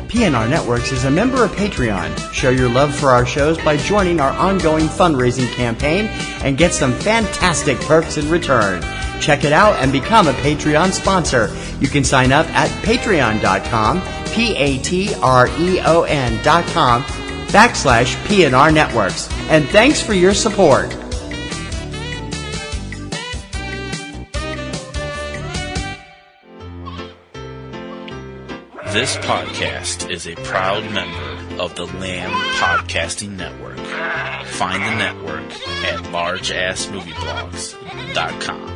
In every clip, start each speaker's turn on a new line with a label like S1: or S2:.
S1: PNR Networks is a member of Patreon. Show your love for our shows by joining our ongoing fundraising campaign and get some fantastic perks in return. Check it out and become a Patreon sponsor. You can sign up at patreon.com, patreon.com/PNR Networks. And thanks for your support.
S2: This podcast is a proud member of the Lamb Podcasting Network. Find the network at largeassmovieblogs.com.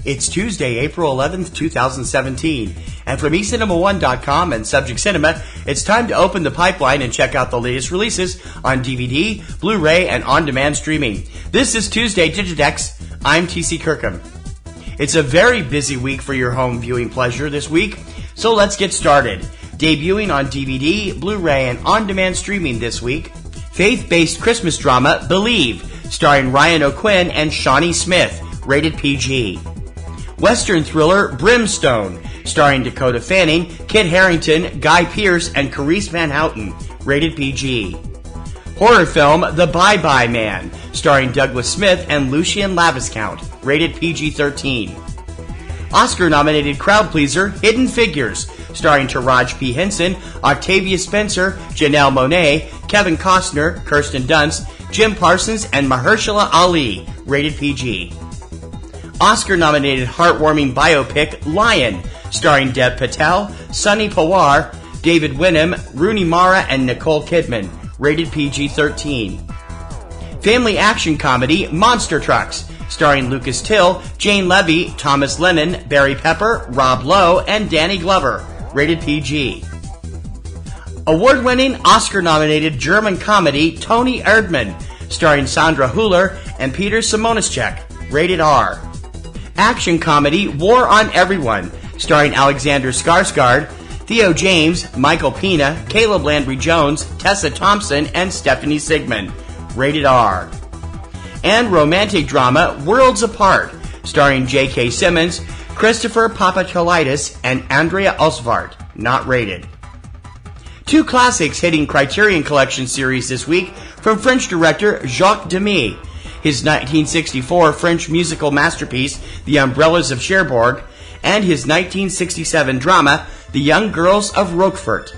S1: It's Tuesday, April 11th, 2017, and from eCinemaOne.com and Subject Cinema, it's time to open the pipeline and check out the latest releases on DVD, Blu-ray, and on-demand streaming. This is Tuesday Digidex. I'm TC Kirkham. It's a very busy week for your home viewing pleasure this week, so let's get started. Debuting on DVD, Blu-ray, and on-demand streaming this week, faith-based Christmas drama Believe, starring Ryan O'Quinn and Shawnee Smith, rated PG. Western thriller Brimstone, starring Dakota Fanning, Kit Harington, Guy Pearce, and Carice Van Houten, rated PG. Horror film The Bye-Bye Man, starring Douglas Smith and Lucien Laviscount, rated PG-13. Oscar-nominated crowd pleaser Hidden Figures, starring Taraji P. Henson, Octavia Spencer, Janelle Monáe, Kevin Costner, Kirsten Dunst, Jim Parsons, and Mahershala Ali, rated PG. Oscar-nominated heartwarming biopic Lion, starring Dev Patel, Sunny Pawar, David Winham, Rooney Mara, and Nicole Kidman, rated PG-13. Family action comedy Monster Trucks, starring Lucas Till, Jane Levy, Thomas Lennon, Barry Pepper, Rob Lowe, and Danny Glover, rated PG. Award-winning Oscar-nominated German comedy Toni Erdmann, starring Sandra Hüller and Peter Simonoschek, rated R. Action comedy War on Everyone, starring Alexander Skarsgård, Theo James, Michael Pena, Caleb Landry Jones, Tessa Thompson, and Stephanie Sigmund, rated R. And romantic drama Worlds Apart, starring J.K. Simmons, Christopher Papadakis, and Andrea Osvart, not rated. Two classics hitting Criterion Collection series this week from French director Jacques Demy. His 1964 French musical masterpiece, The Umbrellas of Cherbourg, and his 1967 drama, The Young Girls of Roquefort.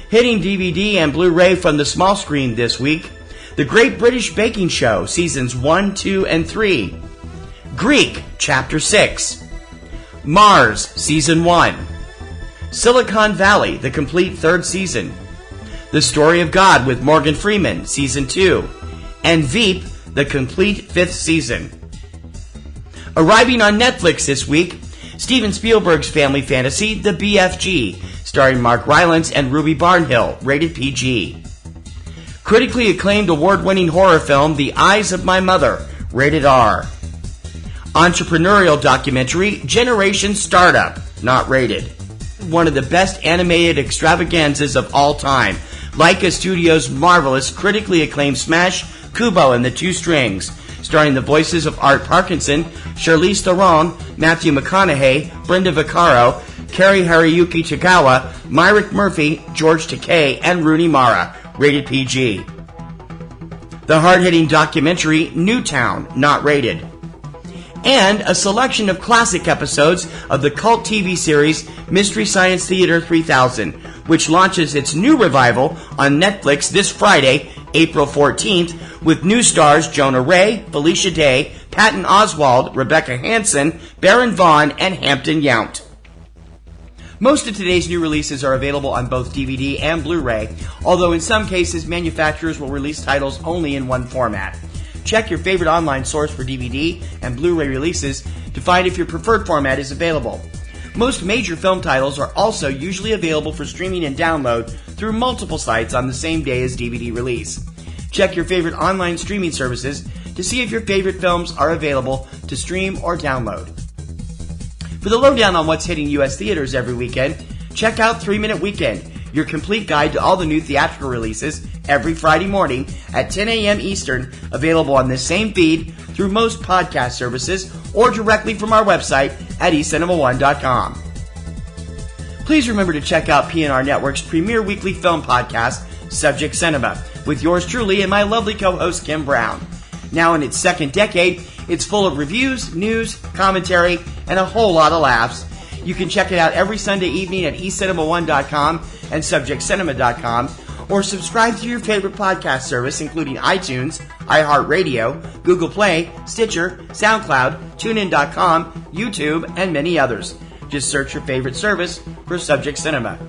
S1: Hitting DVD and Blu-ray from the small screen this week, The Great British Baking Show, Seasons 1, 2, and 3. Greek, Chapter 6. Mars, Season 1. Silicon Valley, the complete third season. The Story of God with Morgan Freeman, Season 2. And Veep, the complete fifth season. Arriving on Netflix this week, Steven Spielberg's family fantasy, The BFG, starring Mark Rylance and Ruby Barnhill, rated PG. Critically acclaimed award-winning horror film, The Eyes of My Mother, rated R. Entrepreneurial documentary, Generation Startup, not rated. One of the best animated extravaganzas of all time, Laika Studios' marvelous, critically acclaimed smash, Kubo and the Two Strings, starring the voices of Art Parkinson, Charlize Theron, Matthew McConaughey, Brenda Vaccaro, Cary Hiroyuki Tagawa, Myrick Murphy, George Takei, and Rooney Mara, rated PG. The hard-hitting documentary Newtown, not rated. And a selection of classic episodes of the cult TV series Mystery Science Theater 3000, which launches its new revival on Netflix this Friday, April 14th, with new stars Jonah Ray, Felicia Day, Patton Oswalt, Rebecca Hansen, Baron Vaughn, and Hampton Yount. Most of today's new releases are available on both DVD and Blu-ray, although in some cases manufacturers will release titles only in one format. Check your favorite online source for DVD and Blu-ray releases to find if your preferred format is available. Most major film titles are also usually available for streaming and download through multiple sites on the same day as DVD release. Check your favorite online streaming services to see if your favorite films are available to stream or download. For the lowdown on what's hitting U.S. theaters every weekend, check out 3 Minute Weekend, your complete guide to all the new theatrical releases every Friday morning at 10 a.m. Eastern, available on this same feed through most podcast services or directly from our website at eCinemaOne.com. Please remember to check out PNR Network's premier weekly film podcast, Subject Cinema, with yours truly and my lovely co-host Kim Brown. Now in its second decade, it's full of reviews, news, commentary, and a whole lot of laughs. You can check it out every Sunday evening at eCinemaOne.com and SubjectCinema.com, or subscribe to your favorite podcast service, including iTunes, iHeartRadio, Google Play, Stitcher, SoundCloud, TuneIn.com, YouTube, and many others. Just search your favorite service for Subject Cinema.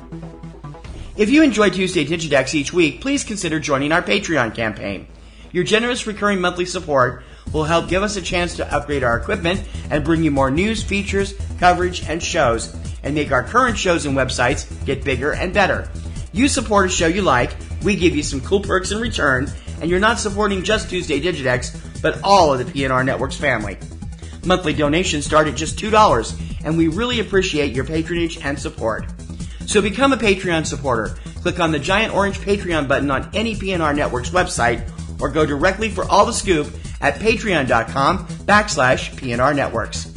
S1: If you enjoy Tuesday Digidex each week, please consider joining our Patreon campaign. Your generous recurring monthly support will help give us a chance to upgrade our equipment and bring you more news, features, coverage, and shows, and make our current shows and websites get bigger and better. You support a show you like, we give you some cool perks in return, and you're not supporting just Tuesday Digidex, but all of the PNR Networks family. Monthly donations start at just $2, and we really appreciate your patronage and support. So become a Patreon supporter. Click on the giant orange Patreon button on any PNR Networks website, or go directly for all the scoop at patreon.com/PNR Networks.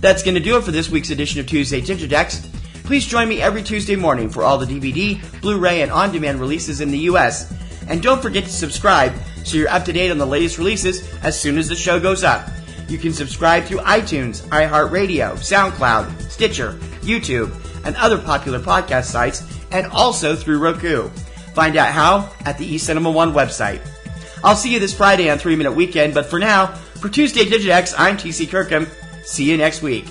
S1: That's going to do it for this week's edition of Tuesday Digidex. Please join me every Tuesday morning for all the DVD, Blu-ray, and on-demand releases in the U.S. And don't forget to subscribe so you're up to date on the latest releases as soon as the show goes up. You can subscribe through iTunes, iHeartRadio, SoundCloud, Stitcher, YouTube, and other popular podcast sites, and also through Roku. Find out how at the eCinemaOne website. I'll see you this Friday on 3 Minute Weekend, but for now, for Tuesday Digidex, I'm TC Kirkham. See you next week.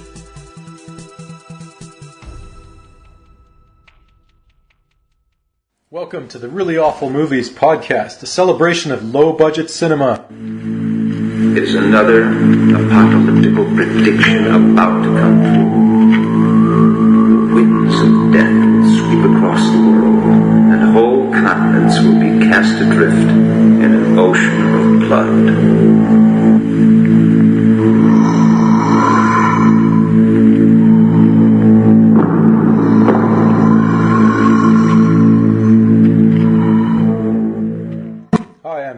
S3: Welcome to the Really Awful Movies podcast, a celebration of low-budget cinema.
S4: It is another apocalyptical prediction about to come true. Winds of death will sweep across the world, and whole continents will be cast adrift in an ocean of blood.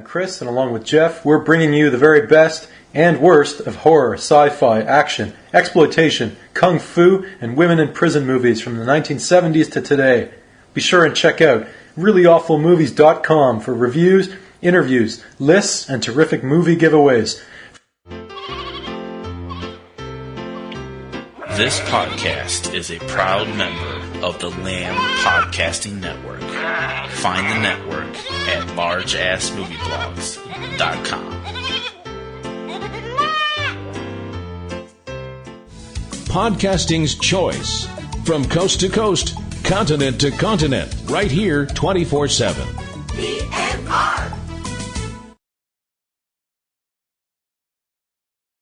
S3: Chris, and along with Jeff, we're bringing you the very best and worst of horror, sci-fi, action, exploitation, kung fu, and women in prison movies from the 1970s to today. Be sure and check out reallyawfulmovies.com for reviews, interviews, lists, and terrific movie giveaways.
S2: This podcast is a proud member of the Lamb Podcasting Network. Find the network at largeassmovieblogs.com.
S5: Podcasting's choice. From coast to coast, continent to continent, right here 24/7.